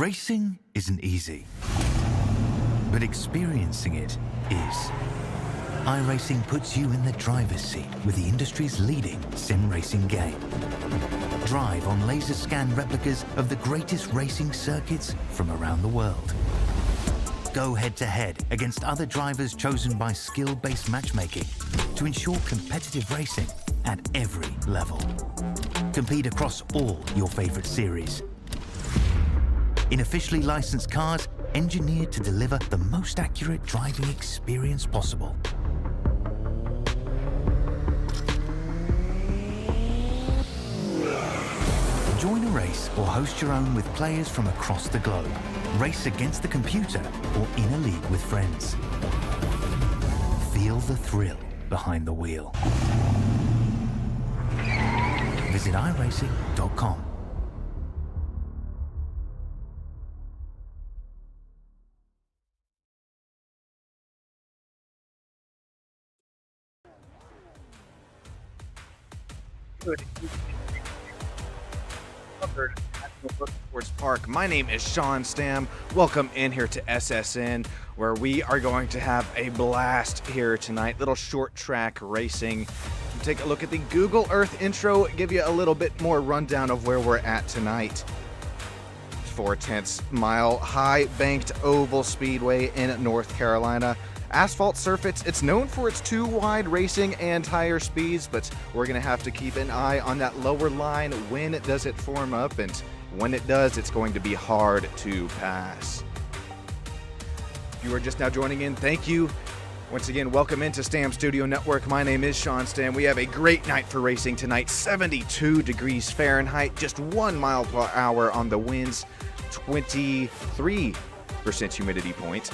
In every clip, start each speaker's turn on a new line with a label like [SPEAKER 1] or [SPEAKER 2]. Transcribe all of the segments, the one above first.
[SPEAKER 1] Racing isn't easy, but experiencing it is. iRacing puts you in the driver's seat with the industry's leading sim racing game. Drive on laser scan replicas of the greatest racing circuits from around the world. Go head-to-head against other drivers chosen by skill-based matchmaking to ensure competitive racing at every level. Compete across all your favorite series. In officially licensed cars, engineered to deliver the most accurate driving experience possible. Join a race or host your own with players from across the globe. Race against the computer or in a league with friends. Feel the thrill behind the wheel. Visit iRacing.com.
[SPEAKER 2] Motorsports Park. My name is Sean Stam. Welcome in here to SSN, where we are going to have a blast here tonight. Little short track racing. Take a look at the Google Earth intro, give you a little bit more rundown of where we're at tonight. 4/10 mile high banked oval speedway in North Carolina. Asphalt surface, it's known for its too wide racing and higher speeds, but we're going to have to keep an eye on that lower line. When does it form up? And when it does, it's going to be hard to pass. If you are just now joining in, thank you. Once again, welcome into Stam Studio Network. My name is Sean Stam. We have a great night for racing tonight. 72 degrees Fahrenheit, just 1 mile per hour on the winds, 23% humidity point.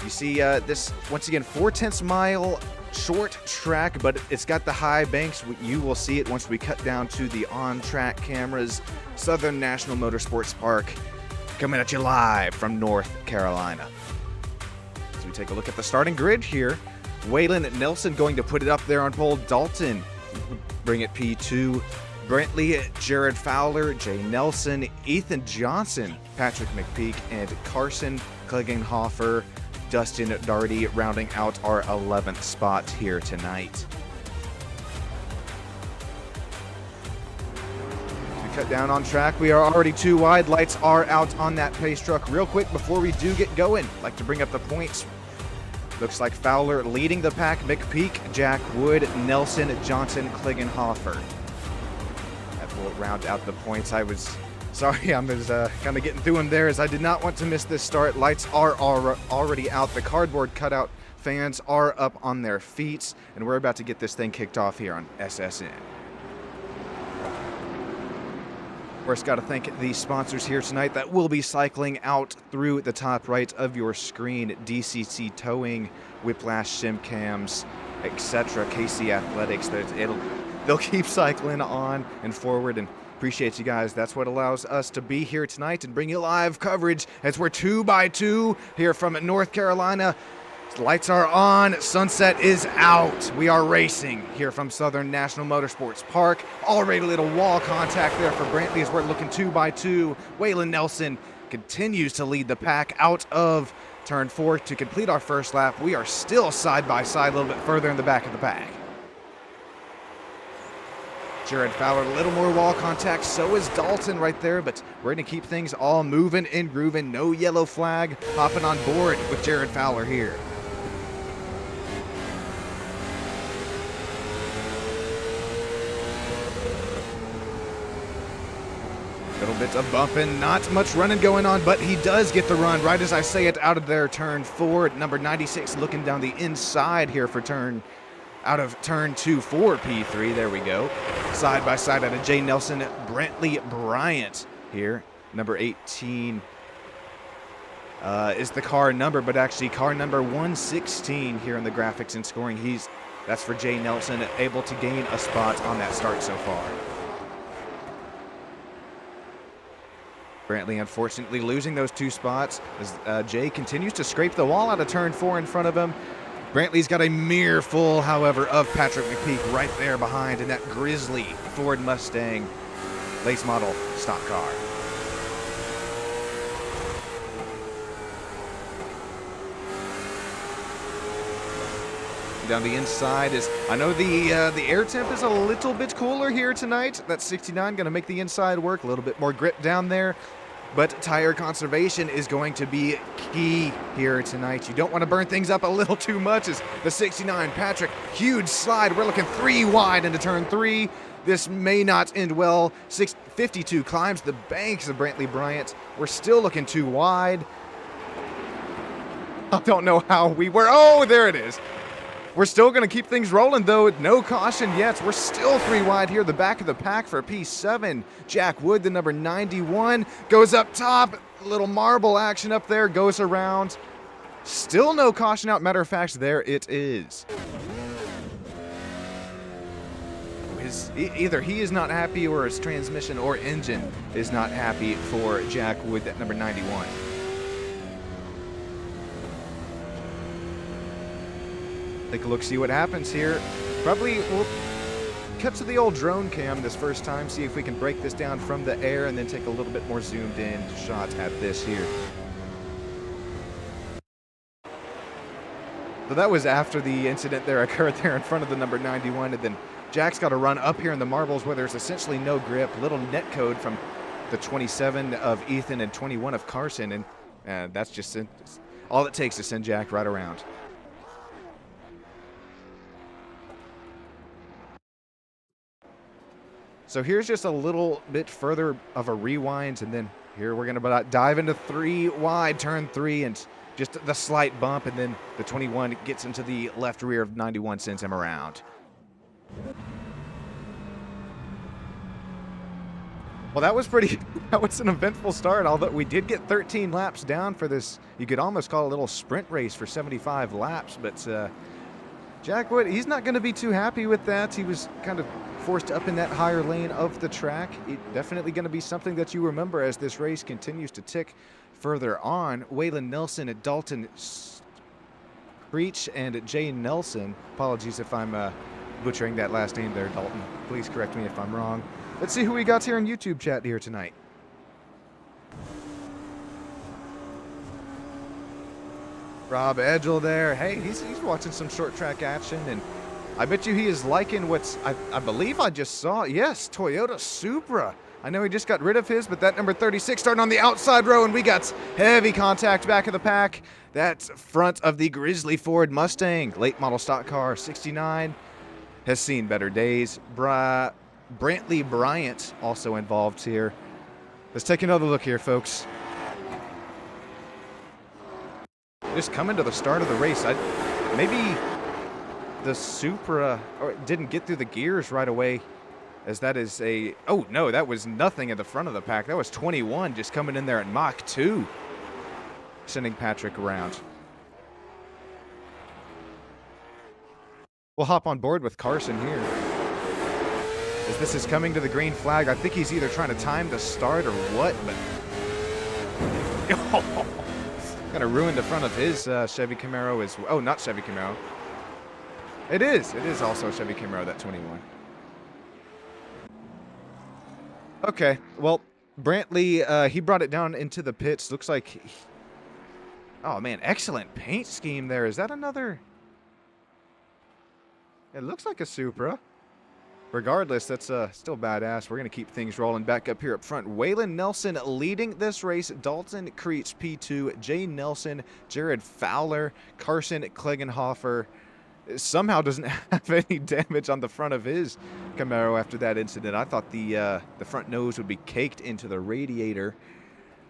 [SPEAKER 2] You see this, once again, 4/10 mile short track, but it's got the high banks. You will see it once we cut down to the on-track cameras. Southern National Motorsports Park, coming at you live from North Carolina. As we take a look at the starting grid here, Waylon Nelson going to put it up there on pole. Dalton bring it P2. Brentley, Jared Fowler, Jay Nelson, Ethan Johnson, Patrick McPeak, and Carson Klingenhofer, Dustin Darty rounding out our 11th spot here tonight. As we cut down on track, we are already too wide. Lights are out on that pace truck. Real quick before we do get going, I'd like to bring up the points. Looks like Fowler leading the pack, McPeak, Jack Wood, Nelson, Johnson, Klingenhofer. That will round out the points. Sorry, I was kind of getting through them there as I did not want to miss this start. Lights are already out. The cardboard cutout fans are up on their feet, and we're about to get this thing kicked off here on SSN. Of course, got to thank the sponsors here tonight that will be cycling out through the top right of your screen. DCC Towing, Whiplash Sim Cams, etc. KC Athletics. They'll keep cycling on and forward, and appreciate you guys. That's what allows us to be here tonight and bring you live coverage as we're 2x2 here from North Carolina. Lights are on, sunset is out. We are racing here from Southern National Motorsports Park. Already a little wall contact there for Brantley as we're looking 2x2. Waylon Nelson continues to lead the pack out of turn 4 to complete our first lap. We are still side by side a little bit further in the back of the pack. Jared Fowler, a little more wall contact, so is Dalton right there, but we're going to keep things all moving and grooving. No yellow flag, hopping on board with Jared Fowler here. Little bit of bumping, not much running going on, but he does get the run right as I say it out of there. Turn 4, number 96 looking down the inside here for out of turn 2 for P3. There we go. Side by side out of Jay Nelson, Brentley Bryant here. Number 18 is the car number, but actually car number 116 here in the graphics and scoring. That's for Jay Nelson, able to gain a spot on that start so far. Brantley unfortunately losing those 2 spots as Jay continues to scrape the wall out of turn 4 in front of him. Brantley's got a mirror full, however, of Patrick McPeak right there behind in that grizzly Ford Mustang late model stock car. down the inside. I know the air temp is a little bit cooler here tonight. That 69 going to make the inside work. A little bit more grip down there. But tire conservation is going to be key here tonight. You don't want to burn things up a little too much as the 69 Patrick, huge slide. We're looking 3 wide into turn 3. This may not end well. 52 climbs the banks of Brantley Bryant. We're still looking 2 wide. I don't know how we were. Oh, there it is. We're still going to keep things rolling, though. No caution yet. We're still 3 wide here. The back of the pack for P7. Jack Wood, the number 91, goes up top. A little marble action up there. Goes around. Still no caution out. Matter of fact, there it is. Either he is not happy or his transmission or engine is not happy for Jack Wood, that number 91. Take a look, see what happens here. Probably we'll cut to the old drone cam this first time, see if we can break this down from the air and then take a little bit more zoomed in shot at this here. So that was after the incident there occurred there in front of the number 91, and then Jack's got to run up here in the marbles where there's essentially no grip. Little net code from the 27 of Ethan and 21 of Carson, and that's just all it takes to send Jack right around. So here's just a little bit further of a rewind, and then here we're going to dive into 3 wide, turn 3, and just the slight bump, and then the 21 gets into the left rear of 91, sends him around. Well, that was an eventful start, although we did get 13 laps down for this. You could almost call it a little sprint race for 75 laps, but Jack Wood, he's not going to be too happy with that. He was kind of forced up in that higher lane of the track. It definitely going to be something that you remember as this race continues to tick further on. Waylon Nelson, Dalton Creech, and Jay Nelson. Apologies if I'm butchering that last name there, Dalton. Please correct me if I'm wrong. Let's see who we got here in YouTube chat here tonight. Rob Edgel there. Hey, he's watching some short track action, and I bet you he is liking what's, I believe I just saw, yes, Toyota Supra. I know he just got rid of his, but that number 36 starting on the outside row, and we got heavy contact back of the pack. That's front of the Grizzly Ford Mustang, late model stock car, 69, has seen better days. Brantley Bryant also involved here. Let's take another look here, folks. Just coming to the start of the race, maybe the Supra didn't get through the gears right away, as that is a, oh no, that was nothing at the front of the pack. That was 21 just coming in there at Mach 2, sending Patrick around. We'll hop on board with Carson here, as this is coming to the green flag. I think he's either trying to time the start or what, but kind of ruined the front of his Chevy Camaro as well. Oh, not Chevy Camaro. It is also a Chevy Camaro, that 21. Okay, well, Brantley, he brought it down into the pits. Looks like, oh man, excellent paint scheme there. Is that another? It looks like a Supra. Regardless, that's still badass. We're going to keep things rolling back up here up front. Waylon Nelson leading this race. Dalton Creech, P2. Jay Nelson, Jared Fowler, Carson Klingenhofer. Somehow doesn't have any damage on the front of his Camaro after that incident. I thought the front nose would be caked into the radiator.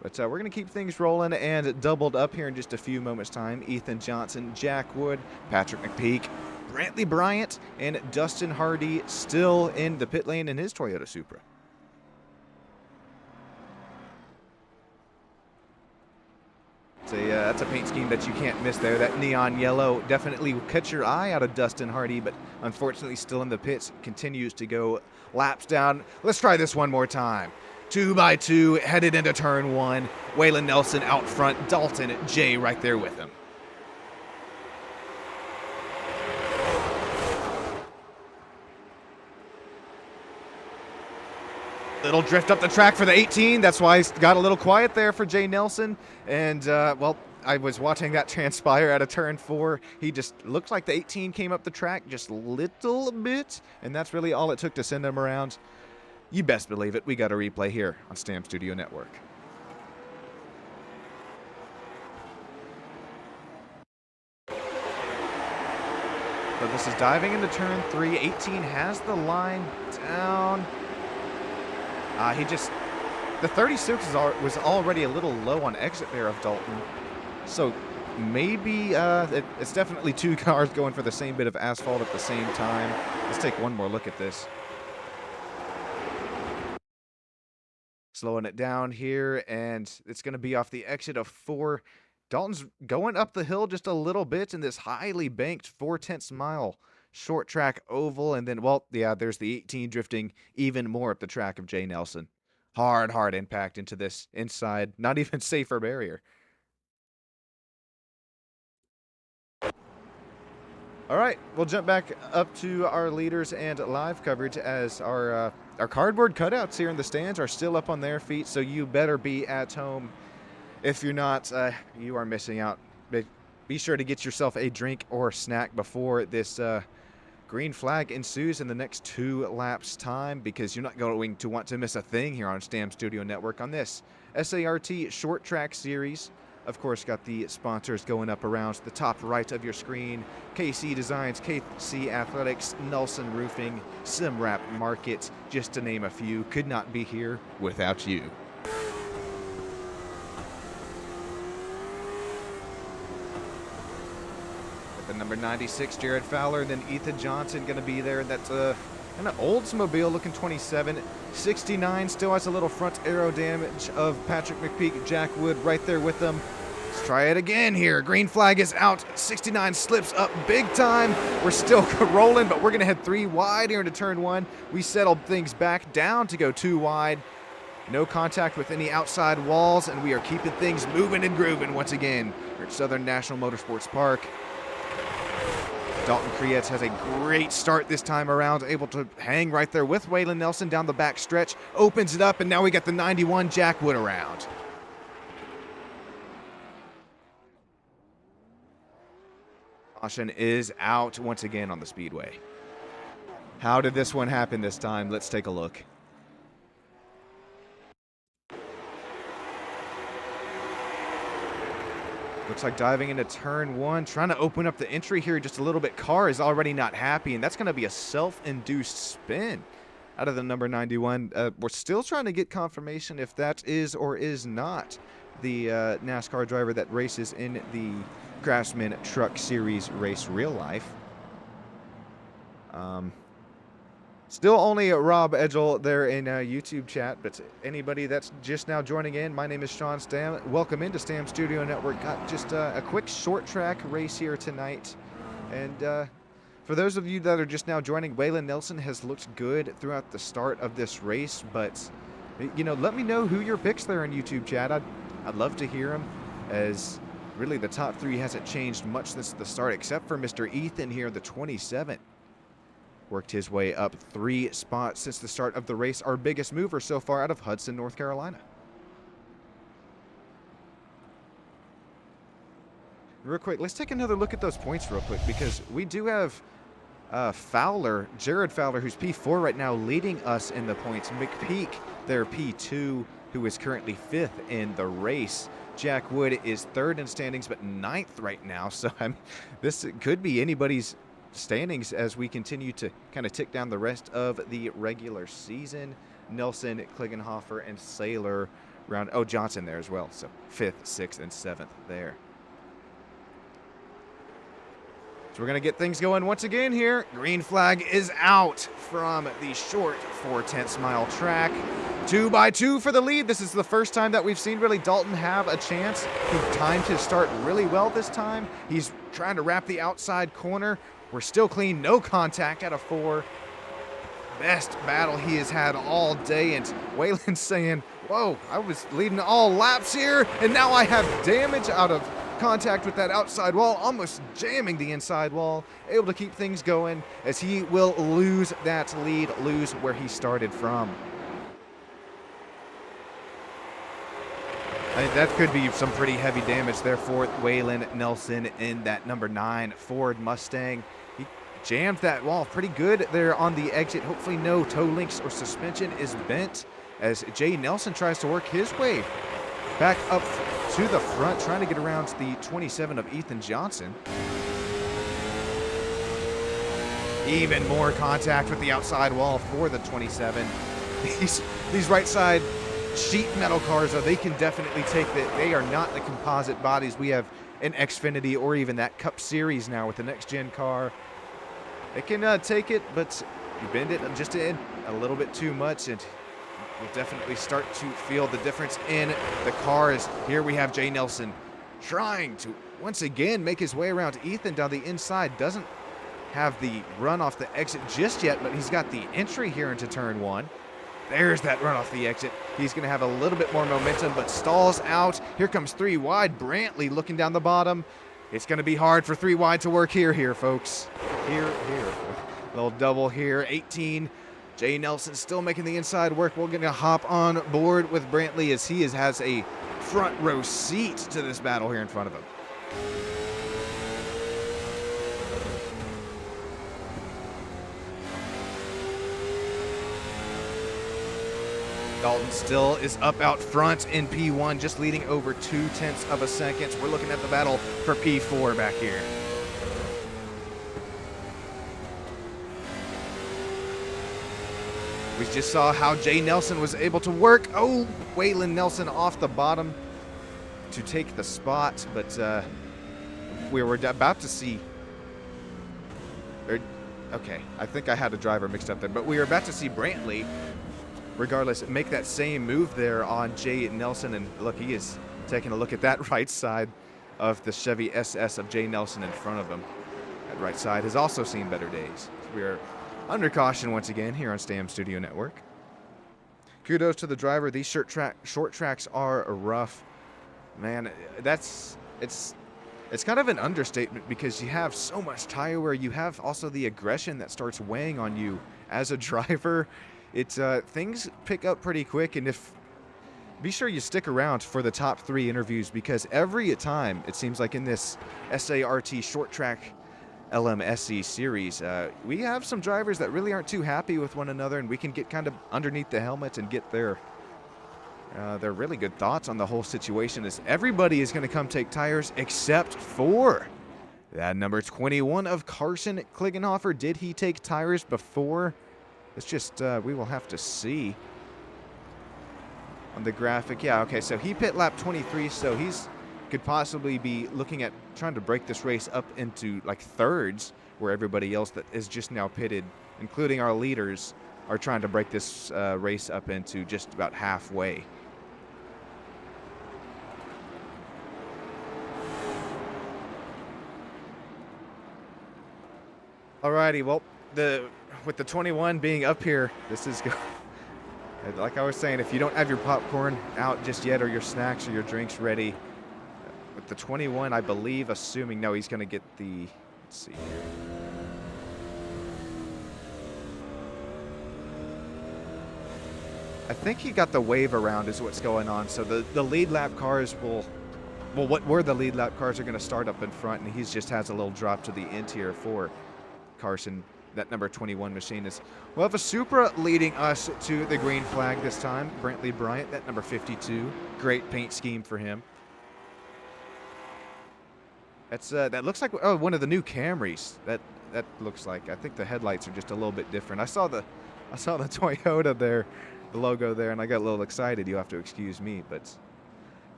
[SPEAKER 2] But we're going to keep things rolling, and doubled up here in just a few moments' time. Ethan Johnson, Jack Wood, Patrick McPeak, Brantley Bryant, and Dustin Hardy still in the pit lane in his Toyota Supra. That's a paint scheme that you can't miss there. That neon yellow definitely will catch your eye out of Dustin Hardy, but unfortunately still in the pits, continues to go laps down. Let's try this one more time. 2x2 headed into turn 1. Waylon Nelson out front, Dalton Jay right there with him. Little drift up the track for the 18. That's why he's got a little quiet there for Jay Nelson. And, well, I was watching that transpire out of turn 4. He just looked like the 18 came up the track just a little bit, and that's really all it took to send him around. You best believe it. We got a replay here on Stam Studio Network. So this is diving into turn 3. 18 has the line down. The 36 was already a little low on exit there of Dalton. So maybe it's definitely two cars going for the same bit of asphalt at the same time. Let's take one more look at this. Slowing it down here, and it's going to be off the exit of 4. Dalton's going up the hill just a little bit in this highly banked 4/10 mile short track oval. And then, well, yeah, there's the 18 drifting even more up the track of Jay Nelson. Hard impact into this inside, not even safer barrier. All right, we'll jump back up to our leaders and live coverage as our cardboard cutouts here in the stands are still up on their feet, so you better be at home. If you're not, you are missing out. Be sure to get yourself a drink or snack before this green flag ensues in the next 2 laps time, because you're not going to want to miss a thing here on Stam Studio Network on this SART short track series. Of course, got the sponsors going up around the top right of your screen. KC Designs, KC Athletics, Nelson Roofing, Simrap Market, just to name a few. Could not be here without you. The number 96, Jared Fowler, then Ethan Johnson going to be there. That's a kind of Oldsmobile looking 27. 69 still has a little front aero damage of Patrick McPeak. Jack Wood right there with them. Let's try it again here. Green flag is out. 69 slips up big time. We're still rolling, but we're going to head 3 wide here into turn 1. We settled things back down to go 2 wide. No contact with any outside walls, and we are keeping things moving and grooving once again here at Southern National Motorsports Park. Dalton Krietz has a great start this time around, able to hang right there with Waylon Nelson down the back stretch, opens it up, and now we got the 91 Jack Wood around. Caution is out once again on the speedway. How did this one happen this time? Let's take a look. Looks like diving into turn 1, trying to open up the entry here just a little bit. Carr is already not happy, and that's going to be a self-induced spin out of the number 91. We're still trying to get confirmation if that is or is not the NASCAR driver that races in the Craftsman Truck Series race real life. Still only Rob Edgel there in YouTube chat, but anybody that's just now joining in, my name is Sean Stam. Welcome into Stam Studio Network. Got just a quick short track race here tonight. And for those of you that are just now joining, Waylon Nelson has looked good throughout the start of this race, but you know, let me know who your picks there in YouTube chat. I'd love to hear them, as really the top 3 hasn't changed much since the start, except for Mr. Ethan here, the 27. Worked his way up 3 spots since the start of the race. Our biggest mover so far out of Hudson, North Carolina. Real quick, let's take another look at those points real quick, because we do have Fowler, Jared Fowler, who's P4 right now, leading us in the points. McPeak, their P2, who is currently 5th in the race. Jack Wood is 3rd in standings, but 9th right now. So this could be anybody's standings as we continue to kind of tick down the rest of the regular season. Nelson, Klingenhofer, and Saylor round. Oh, Johnson there as well. So 5th, 6th, and 7th there. So we're going to get things going once again here. Green flag is out from the short 4/10 mile track. 2 by 2 for the lead. This is the first time that we've seen really Dalton have a chance. He timed his start really well this time. He's trying to wrap the outside corner. We're still clean, no contact out of 4. Best battle he has had all day, and Waylon saying, whoa, I was leading all laps here, and now I have damage out of contact with that outside wall, almost jamming the inside wall, able to keep things going as he will lose that lead, lose where he started from. That could be some pretty heavy damage there for Waylon Nelson in that number 9 Ford Mustang. He jammed that wall pretty good there on the exit. Hopefully no toe links or suspension is bent as Jay Nelson tries to work his way back up to the front, trying to get around the 27 of Ethan Johnson. Even more contact with the outside wall for the 27. These right side sheet metal cars, though, they can definitely take that. They are not the composite bodies we have in Xfinity or even that Cup Series now with the next gen car. They can take it, but you bend it just in a little bit too much, and you'll definitely start to feel the difference in the cars. Here we have Jay Nelson trying to once again make his way around Ethan down the inside. Doesn't have the run off the exit just yet, but he's got the entry here into turn 1. There's that run off the exit. He's going to have a little bit more momentum, but stalls out. Here comes 3 wide. Brantley looking down the bottom. It's going to be hard for 3 wide to work here, folks. Here. Little double here. 18. Jay Nelson still making the inside work. We're going to hop on board with Brantley as he has a front row seat to this battle here in front of him. Dalton still is up out front in P1, just leading over 0.2 of a second. We're looking at the battle for P4 back here. We just saw how Jay Nelson was able to work. Oh, Waylon Nelson off the bottom to take the spot, but we were about to see. Okay, I think I had a driver mixed up there, but we were about to see Brantley, regardless, make that same move there on Jay Nelson. And look, he is taking a look at that right side of the Chevy SS of Jay Nelson in front of him. That right side has also seen better days. We are under caution once again here on Stam Studio Network. Kudos to the driver. These short tracks are rough. Man, it's kind of an understatement because you have so much tire wear. You have also the aggression that starts weighing on you as a driver. It's things pick up pretty quick, and be sure you stick around for the top 3 interviews, because every time it seems like in this SART short track LMSC series, we have some drivers that really aren't too happy with one another, and we can get kind of underneath the helmet and get their really good thoughts on the whole situation. As everybody is going to come take tires except for that number 21 of Carson Klingenhofer. Did he take tires before? It's just, we will have to see on the graphic. Yeah, okay, so he pit lap 23, so he's could possibly be looking at trying to break this race up into like thirds, where everybody else that is just now pitted, including our leaders, are trying to break this race up into just about halfway. Alrighty, well, with the 21 being up here, this is good. Like I was saying, if you don't have your popcorn out just yet, or your snacks or your drinks ready, with the 21, I believe, assuming, no, he's going to get the, let's see here. I think he got the wave around is what's going on. So the lead lap cars will, well, what were the lead lap cars are going to start up in front, and he just has a little drop to the end here for Carson. That number 21 machine is, we'll have a Supra leading us to the green flag this time. Brantley Bryant, that number 52. Great paint scheme for him. That's that looks like one of the new Camrys. That looks like. I think the headlights are just a little bit different. I saw the Toyota there, the logo there, and I got a little excited. You have to excuse me, but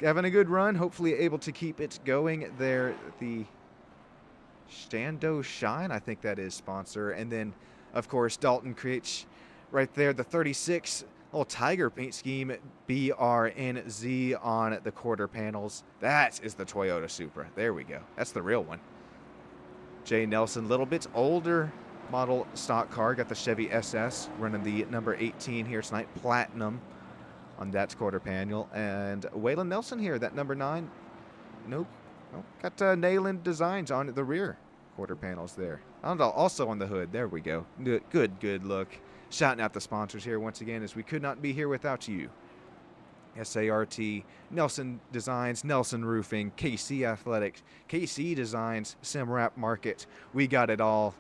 [SPEAKER 2] having a good run. Hopefully able to keep it going there. The Stando Shine, I think that is sponsor. And then, of course, Dalton creates right there the 36 little tiger paint scheme, BRNZ on the quarter panels. That is the Toyota Supra. There we go. That's the real one. Jay Nelson, little bit older model stock car. Got the Chevy SS running the number 18 here tonight, platinum on that quarter panel. And Waylon Nelson here, that number 9. Nope. Oh, got Nayland Designs on the rear quarter panels there. Also on the hood. There we go. Good look. Shouting out the sponsors here once again, as we could not be here without you. SART, Nelson Designs, Nelson Roofing, KC Athletics, KC Designs, SimWrap Market. We got it all.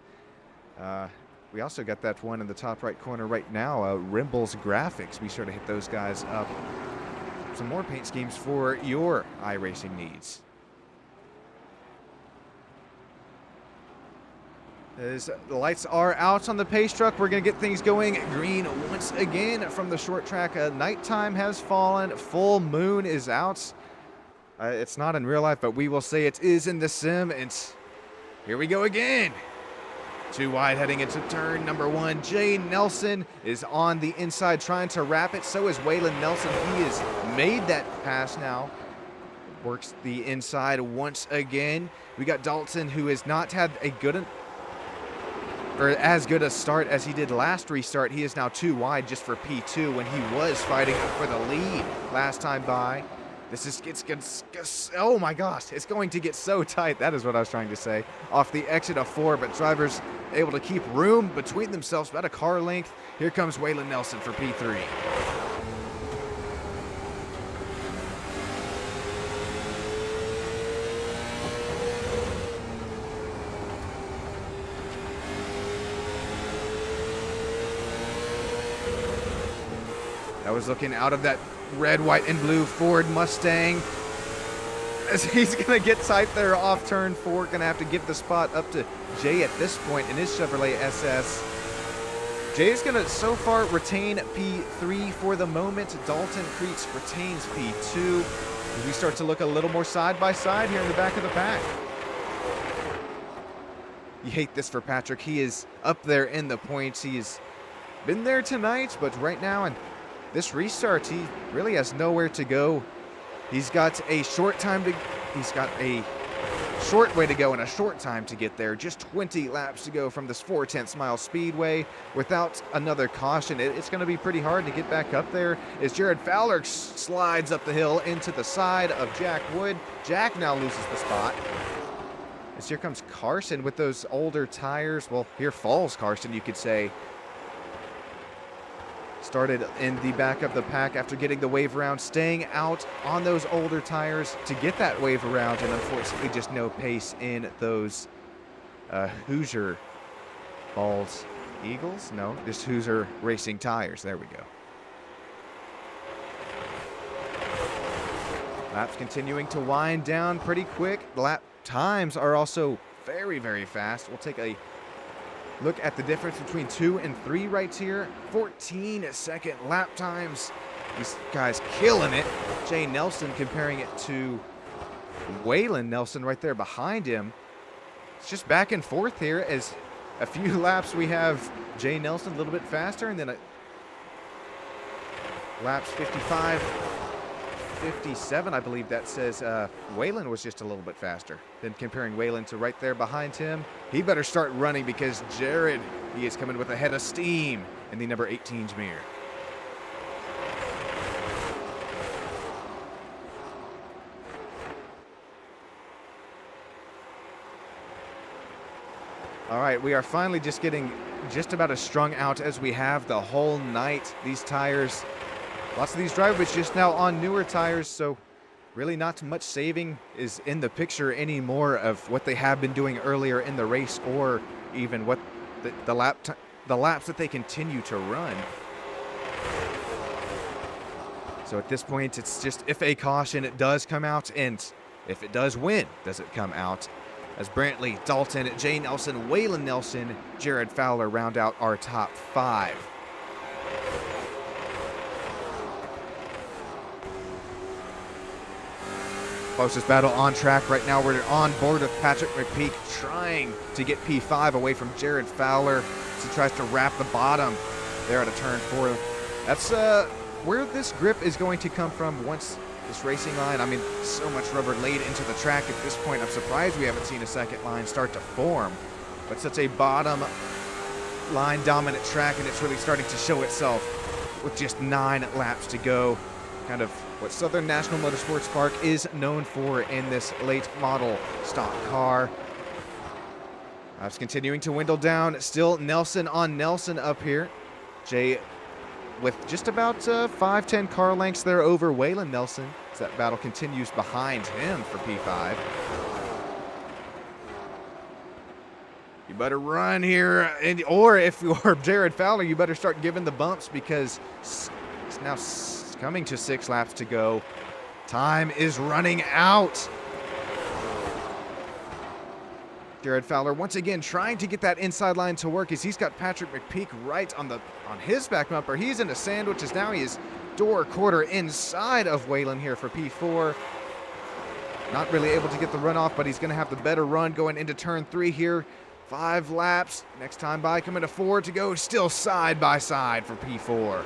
[SPEAKER 2] We also got that one in the top right corner right now, Rimble's Graphics. Be sure to hit those guys up. Some more paint schemes for your iRacing needs. As the lights are out on the pace truck, we're going to get things going green once again from the short track. Nighttime has fallen. Full moon is out. It's not in real life, but we will say it is in the sim. And here we go again. Too wide heading into turn number 1. Jay Nelson is on the inside trying to wrap it. So is Waylon Nelson. He has made that pass now. Works the inside once again. We got Dalton, who has not had a good or as good a start as he did last restart. He is now too wide just for P2 when he was fighting for the lead last time by. This is, oh my gosh, it's going to get so tight. That is what I was trying to say. Off the exit of 4, but drivers able to keep room between themselves, about a car length. Here comes Waylon Nelson for P3. That was looking out of that red, white, and blue Ford Mustang. As he's going to get tight there off turn 4. Going to have to give the spot up to Jay at this point in his Chevrolet SS. Jay is going to so far retain P3 for the moment. Dalton Creech retains P2. As we start to look a little more side by side here in the back of the pack. You hate this for Patrick. He is up there in the points. He has been there tonight, but right now and this restart, he really has nowhere to go. He's got a short way to go and a short time to get there. Just 20 laps to go from this 4/10 mile speedway without another caution. It's going to be pretty hard to get back up there as Jared Fowler slides up the hill into the side of Jack Wood. Jack now loses the spot. As here comes Carson with those older tires. Well, here falls Carson, you could say. Started in the back of the pack after getting the wave around, staying out on those older tires to get that wave around, and unfortunately just no pace in those Hoosier Balls Eagles? No, just Hoosier Racing tires. There we go. Laps continuing to wind down pretty quick. Lap times are also very, very fast. We'll take a look at the difference between 2 and 3 right here. 14-second lap times. These guys killing it. Jay Nelson comparing it to Waylon Nelson right there behind him. It's just back and forth here. As a few laps we have Jay Nelson a little bit faster, and then laps 55, 57, I believe that says Waylon was just a little bit faster. Then comparing Waylon to right there behind him. He better start running because Jared, he is coming with a head of steam in the number 18 Jameer. All right, we are finally just getting just about as strung out as we have the whole night. These tires, lots of these drivers just now on newer tires, so really not much saving is in the picture anymore of what they have been doing earlier in the race, or even what the laps that they continue to run. So at this point, it's just if a caution it does come out, and if it does win, does it come out? As Brantley, Dalton, Jay Nelson, Waylon Nelson, Jared Fowler round out our top 5. Closest battle on track right now. We're on board with Patrick McPeak trying to get P5 away from Jared Fowler as he tries to wrap the bottom there at a turn 4. That's where this grip is going to come from once this racing line. I mean, so much rubber laid into the track at this point. I'm surprised we haven't seen a second line start to form. But such a bottom line dominant track, and it's really starting to show itself with just 9 laps to go. Kind of what Southern National Motorsports Park is known for in this late model stock car. Laps continuing to dwindle down. Still Nelson on Nelson up here. Jay with just about 5-10 car lengths there over Waylon Nelson as that battle continues behind him for P5. You better run here, or if you're Jared Fowler, you better start giving the bumps because it's now coming to 6 laps to go. Time is running out. Jared Fowler once again trying to get that inside line to work as he's got Patrick McPeak right on his back bumper. He's in a sandwich as now he is door quarter inside of Waylon here for P4. Not really able to get the run off, but he's going to have the better run going into turn 3 here. 5 laps. Next time by coming to 4 to go. Still side by side for P4.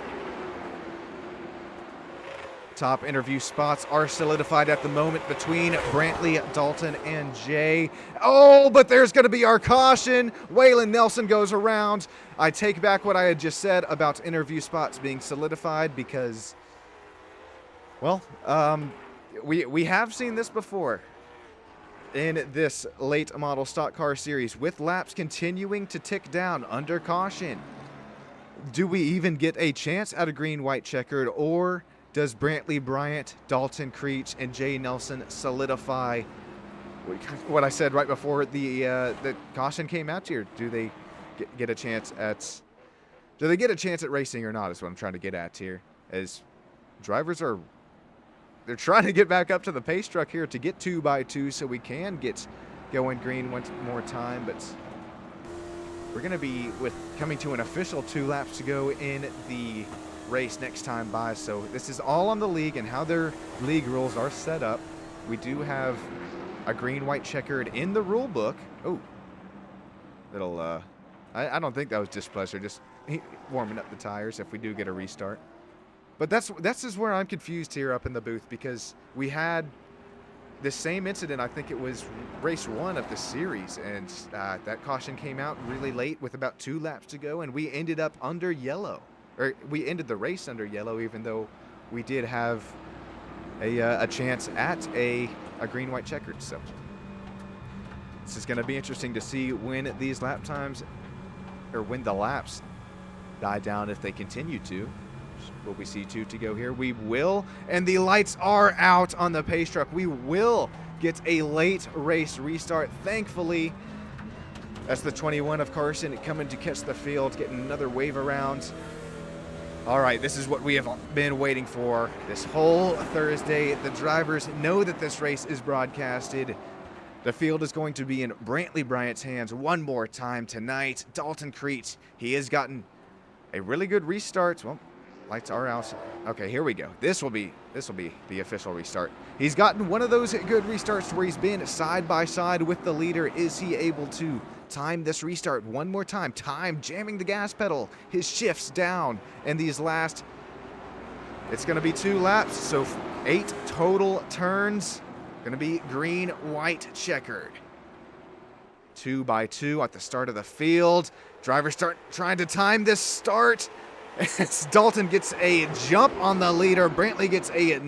[SPEAKER 2] Top interview spots are solidified at the moment between Brantley, Dalton, and Jay. Oh, but there's going to be our caution. Waylon Nelson goes around. I take back what I had just said about interview spots being solidified because, well, we have seen this before in this late model stock car series with laps continuing to tick down under caution. Do we even get a chance at a green, white, checkered, or does Brantley Bryant, Dalton Creech, and Jay Nelson solidify what I said right before the caution came out here? Do they get a chance at? Do they get a chance at racing or not? Is what I'm trying to get at here. As drivers they're trying to get back up to the pace truck here to get 2x2 so we can get going green one more time. But we're going to be coming to an official 2 laps to go in the race next time by. So this is all on the league and how their league rules are set up. We do have a green, white, checkered in the rule book. Oh, little I don't think that was displeasure, just warming up the tires if we do get a restart. But that's just where I'm confused here up in the booth, because we had this same incident, I think it was race 1 of the series, and that caution came out really late with about 2 laps to go, and we ended up under yellow. Or we ended the race under yellow, even though we did have a chance at a green, white, checkered. So this is going to be interesting to see when these lap times, or when the laps die down, if they continue to. Will we see 2 to go here? We will, and the lights are out on the pace truck. We will get a late race restart, thankfully. That's the 21 of Carson coming to catch the field, getting another wave around. All right, this is what we have been waiting for this whole Thursday. The drivers know that this race is broadcasted. The field is going to be in Brantley Bryant's hands one more time tonight. Dalton Creech, he has gotten a really good restart. Well, lights are out. Okay, here we go. This will be the official restart. He's gotten one of those good restarts where he's been side by side with the leader. Is he able to time this restart one more time? Time jamming the gas pedal. His shifts down, and these last, it's going to be 2 laps, so 8 total turns. Going to be green, white, checkered. 2x2 at the start of the field. Drivers start trying to time this start. As Dalton gets a jump on the leader, Brantley gets a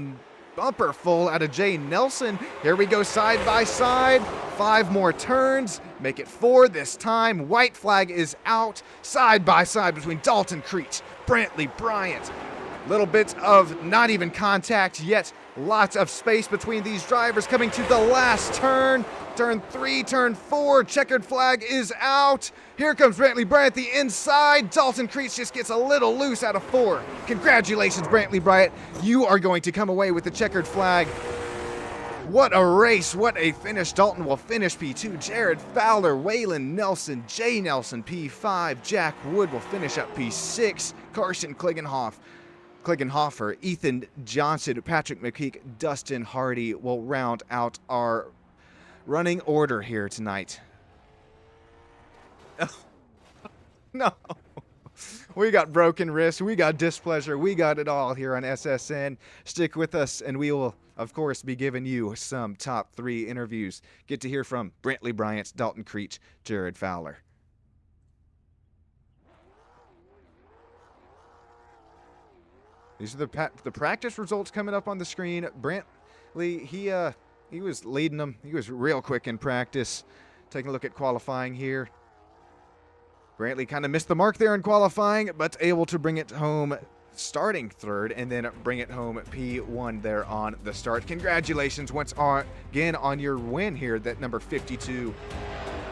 [SPEAKER 2] bumper full out of Jay Nelson. Here we go side by side. 5 more turns, make it 4 this time. White flag is out, side by side between Dalton Creech, Brantley Bryant. Little bit of not even contact yet. Lots of space between these drivers coming to the last turn. Turn 3, turn 4, checkered flag is out. Here comes Brantley Bryant, the inside. Dalton Creech just gets a little loose out of 4. Congratulations, Brantley Bryant. You are going to come away with the checkered flag. What a race, what a finish. Dalton will finish P2. Jared Fowler, Waylon Nelson, Jay Nelson P5. Jack Wood will finish up P6. Carson Klingenhofer, Ethan Johnson, Patrick McPeak, Dustin Hardy will round out our running order here tonight. Oh, no. We got broken wrists, we got displeasure, we got it all here on SSN. Stick with us, and we will, of course, be giving you some top 3 interviews. Get to hear from Brantley Bryant, Dalton Creech, Jared Fowler. These are the practice results coming up on the screen. Brantley, he was leading them. He was real quick in practice. Taking a look at qualifying here. Brantley kind of missed the mark there in qualifying, but able to bring it home starting third, and then bring it home P1 there on the start. Congratulations once again on your win here, that number 52.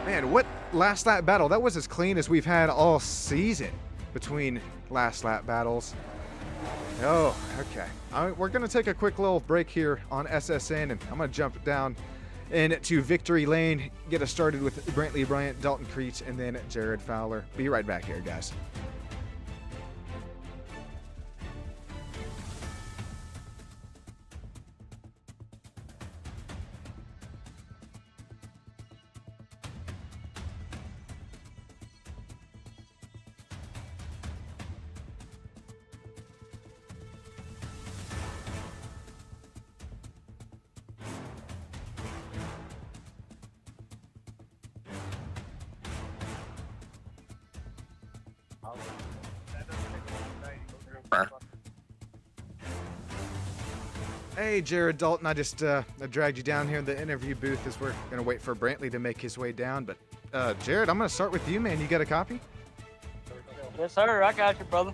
[SPEAKER 2] Man, what last lap battle. That was as clean as we've had all season between last lap battles. Oh, okay. We're going to take a quick little break here on SSN, and I'm going to jump down into Victory Lane, get us started with Brantley Bryant, Dalton Creech, and then Jared Fowler. Be right back here, guys. Hey, Jared Dalton, I just I dragged you down here in the interview booth as we're going to wait for Brantley to make his way down. But, Jared, I'm going to start with you, man. You got a copy?
[SPEAKER 3] Yes, sir. I got you, brother.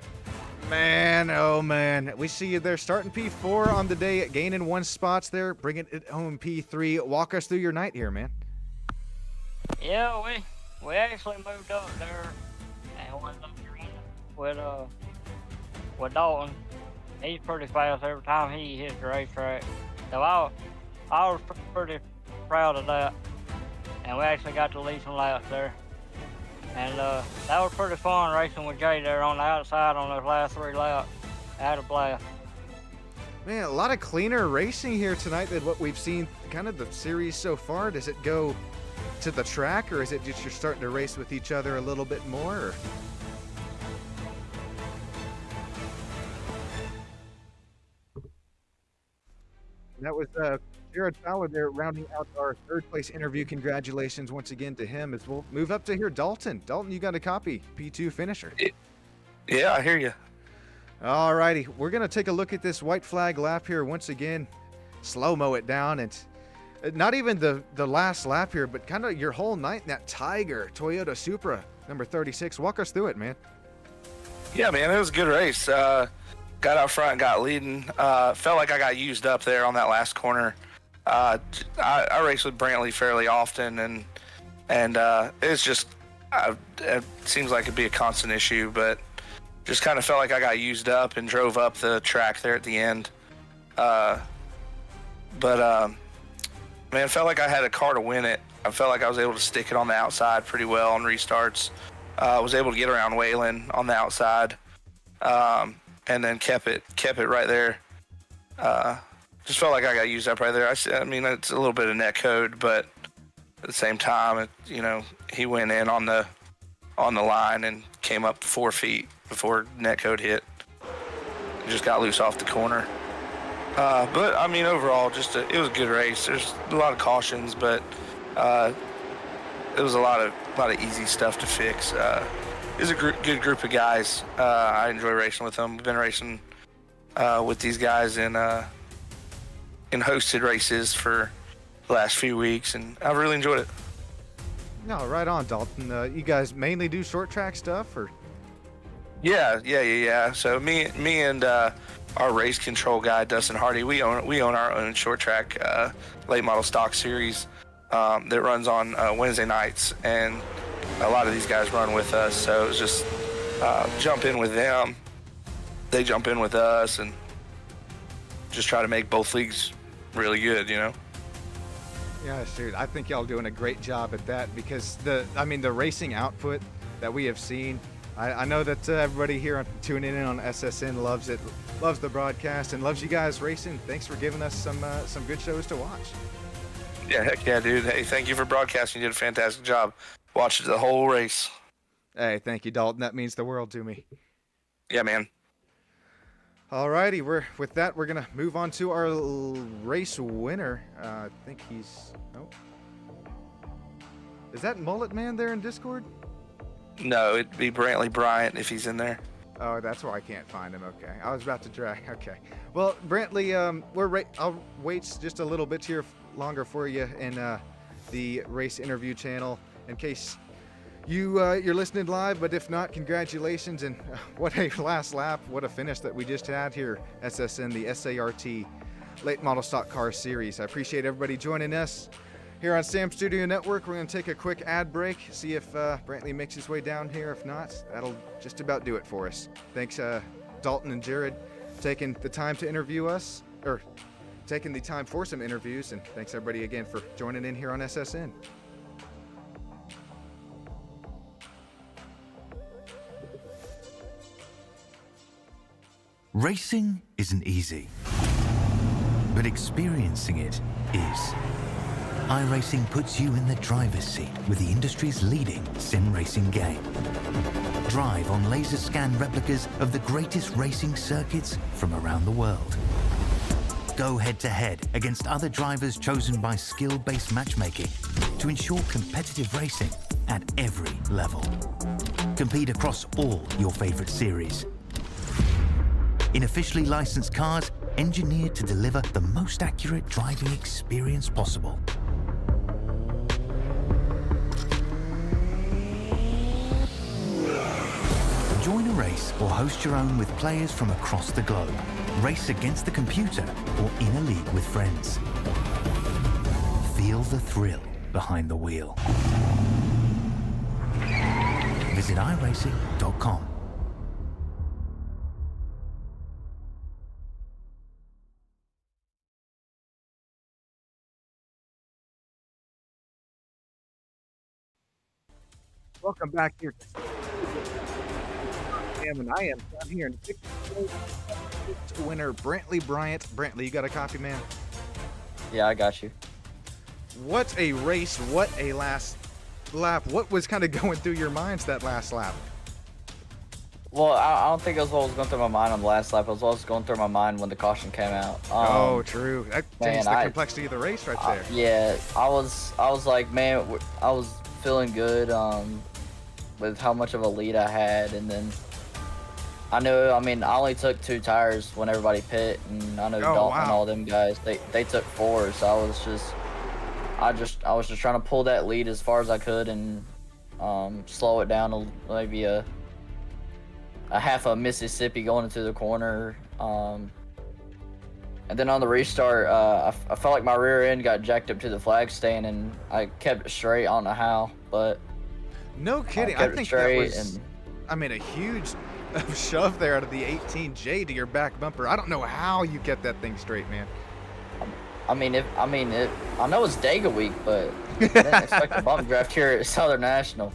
[SPEAKER 2] Man, oh, man. We see you there starting P4 on the day, gaining 1 spots there, bringing it home P3. Walk us through your night here, man.
[SPEAKER 3] Yeah, we actually moved up there and went up with Dalton. He's pretty fast every time he hits the racetrack. So I was pretty proud of that. And we actually got to lead some laps there. And that was pretty fun racing with Jay there on the outside on those last 3 laps. I had a blast.
[SPEAKER 2] Man, a lot of cleaner racing here tonight than what we've seen kind of the series so far. Does it go to the track, or is it just you're starting to race with each other a little bit more? Or? That was Jared Fowler there rounding out our 3rd place interview. Congratulations once again to him as we'll move up to here. Dalton, you got a copy, P2 finisher.
[SPEAKER 4] Yeah, I hear you.
[SPEAKER 2] All righty, we're going to take a look at this white flag lap here once again. Slow-mo it down, and not even the last lap here, but kind of your whole night in that Tiger Toyota Supra, number 36. Walk us through it, man.
[SPEAKER 4] Yeah, man, it was a good race. Got out front, got leading. Felt like I got used up there on that last corner. I race with Brantley fairly often, and it's just it seems like it'd be a constant issue, but just kind of felt like I got used up and drove up the track there at the end. Man, felt like I had a car to win it. I felt like I was able to stick it on the outside pretty well on restarts. Was able to get around Waylon on the outside. And then kept it right there. Just felt like I got used up right there. I mean, it's a little bit of net code, but at the same time, he went in on the line and came up 4 feet before net code hit. Just got loose off the corner. But I mean, overall, it was a good race. There's a lot of cautions, but it was a lot of easy stuff to fix. It's a good group of guys. I enjoy racing with them. We've been racing with these guys in hosted races for the last few weeks, and I've really enjoyed it.
[SPEAKER 2] No, right on, Dalton. You guys mainly do short track stuff, or?
[SPEAKER 4] Yeah. So me and our race control guy Dustin Hardy, we own our own short track late model stock series that runs on Wednesday nights, and a lot of these guys run with us, so it's just jump in with them. They jump in with us, and just try to make both leagues really good, you know?
[SPEAKER 2] Yeah, dude, I think y'all doing a great job at that, because the racing output that we have seen, I know that everybody here tuning in on SSN loves it, loves the broadcast, and loves you guys racing. Thanks for giving us some good shows to watch.
[SPEAKER 4] Yeah, heck yeah, dude. Hey, thank you for broadcasting. You did a fantastic job. Watched the whole race.
[SPEAKER 2] Hey, thank you, Dalton. That means the world to me.
[SPEAKER 4] Yeah, man.
[SPEAKER 2] Alrighty, with that, we're gonna move on to our race winner. I think he's. Oh, is that Mullet Man there in Discord?
[SPEAKER 4] No, it'd be Brantley Bryant if he's in there.
[SPEAKER 2] Oh, that's why I can't find him. Okay, I was about to drag. Okay, well, Brantley, I'll wait just a little bit here longer for you in the race interview channel in case you're listening live, but if not, congratulations, and what a last lap, what a finish that we just had here, SSN, the SART Late Model Stock Car Series. I appreciate everybody joining us here on Sam Studio Network. We're going to take a quick ad break, see if Brantley makes his way down here. If not, that'll just about do it for us. Thanks, Dalton and Jared, taking the time to interview us, or taking the time for some interviews, and thanks everybody again for joining in here on SSN.
[SPEAKER 1] Racing isn't easy, but experiencing it is. iRacing puts you in the driver's seat with the industry's leading sim racing game. Drive on laser scan replicas of the greatest racing circuits from around the world. Go head to head against other drivers chosen by skill-based matchmaking to ensure competitive racing at every level. Compete across all your favorite series in officially licensed cars engineered to deliver the most accurate driving experience possible. Join a race or host your own with players from across the globe. Race against the computer or in a league with friends. Feel the thrill behind the wheel. Visit iRacing.com.
[SPEAKER 2] Welcome back here. And I am down here in winner Brantley Bryant. Brantley, you got a copy, man?
[SPEAKER 5] Yeah, I got you.
[SPEAKER 2] What a race! What a last lap! What was kind of going through your minds that last lap?
[SPEAKER 5] Well, I don't think it was what was going through my mind on the last lap. It was what was going through my mind when the caution came out.
[SPEAKER 2] Oh, true. That changed
[SPEAKER 5] man,
[SPEAKER 2] the complexity of the race right there.
[SPEAKER 5] Yeah, I was like, man, I was feeling good with how much of a lead I had, and then I only took 2 tires when everybody pit, and I know Dalton and all them guys, they took 4, so I was just trying to pull that lead as far as I could and slow it down to maybe a half of Mississippi going into the corner. And then on the restart, I felt like my rear end got jacked up to the flag stand, and I kept it straight. I don't know how, but
[SPEAKER 2] no kidding. I think that was, a huge shove there out of the 18J to your back bumper. I don't know how you get that thing straight, man.
[SPEAKER 5] I know it's Dega week, but I didn't expect a bump draft here at Southern National.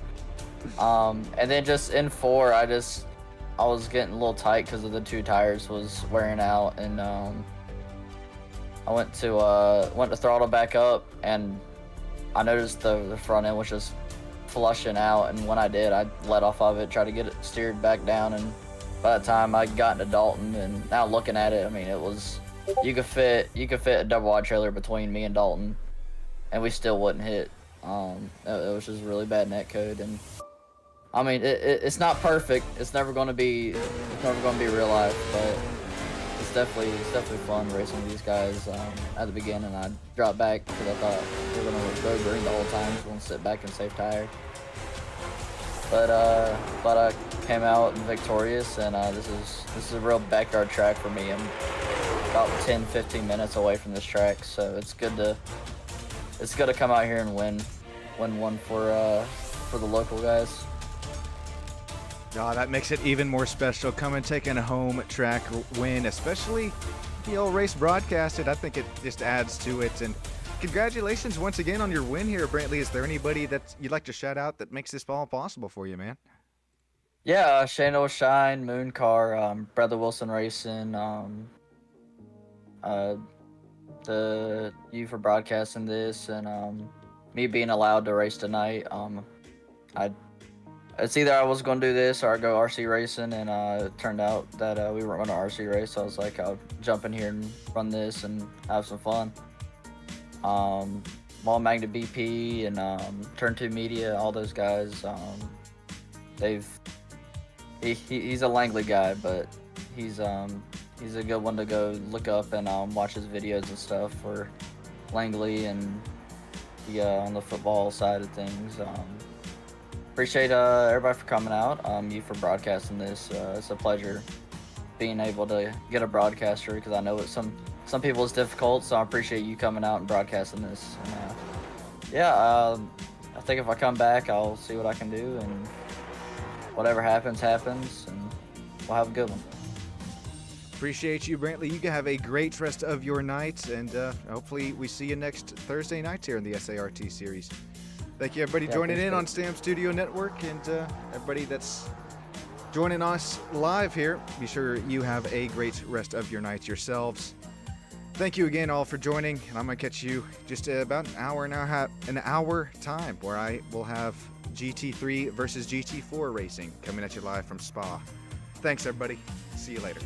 [SPEAKER 5] And then just in 4, I was getting a little tight because of the 2 tires was wearing out, and I went to throttle back up, and I noticed the front end was just flushing out, and when I did, I let off of it, tried to get it steered back down, and by the time I got into Dalton, and now looking at it, it was, you could fit a double wide trailer between me and Dalton, and we still wouldn't hit. It was just really bad net code, and it's not perfect. It's never going to be real life, but it's definitely fun racing with these guys. At the beginning, I dropped back because I thought we were going to go green the whole time. So I want to sit back and save tire. But I came out victorious, and this is a real backyard track for me. I'm about 10-15 minutes away from this track, so it's good to come out here and win one for the local guys.
[SPEAKER 2] Oh, that makes it even more special. Coming taking a home track win, especially the old race broadcasted. I think it just adds to it. And congratulations once again on your win here, Brantley. Is there anybody that you'd like to shout out that makes this all possible for you, man?
[SPEAKER 5] Yeah, Shane O'Shine, Moon Car, Brother Wilson Racing, you for broadcasting this, and me being allowed to race tonight. It's either I was going to do this or I go RC racing, and it turned out that we weren't going to RC race, so I was like, I'll jump in here and run this and have some fun. Mall Magnet BP and Turn 2 Media, all those guys, he's a Langley guy, but he's a good one to go look up and watch his videos and stuff for Langley, and on the football side of things. appreciate everybody for coming out. You for broadcasting this. It's a pleasure being able to get a broadcaster because I know it's some people it's difficult. So I appreciate you coming out and broadcasting this. And, I think if I come back, I'll see what I can do, and whatever happens, happens, and we'll have a good one.
[SPEAKER 2] Appreciate you, Brantley. You can have a great rest of your night, and hopefully we see you next Thursday night here in the SART series. Thank you, everybody, joining in on Stam Studio Network, and everybody that's joining us live here. Be sure you have a great rest of your night yourselves. Thank you again all for joining, and I'm going to catch you just about an hour time, where I will have GT3 versus GT4 racing coming at you live from Spa. Thanks, everybody. See you later.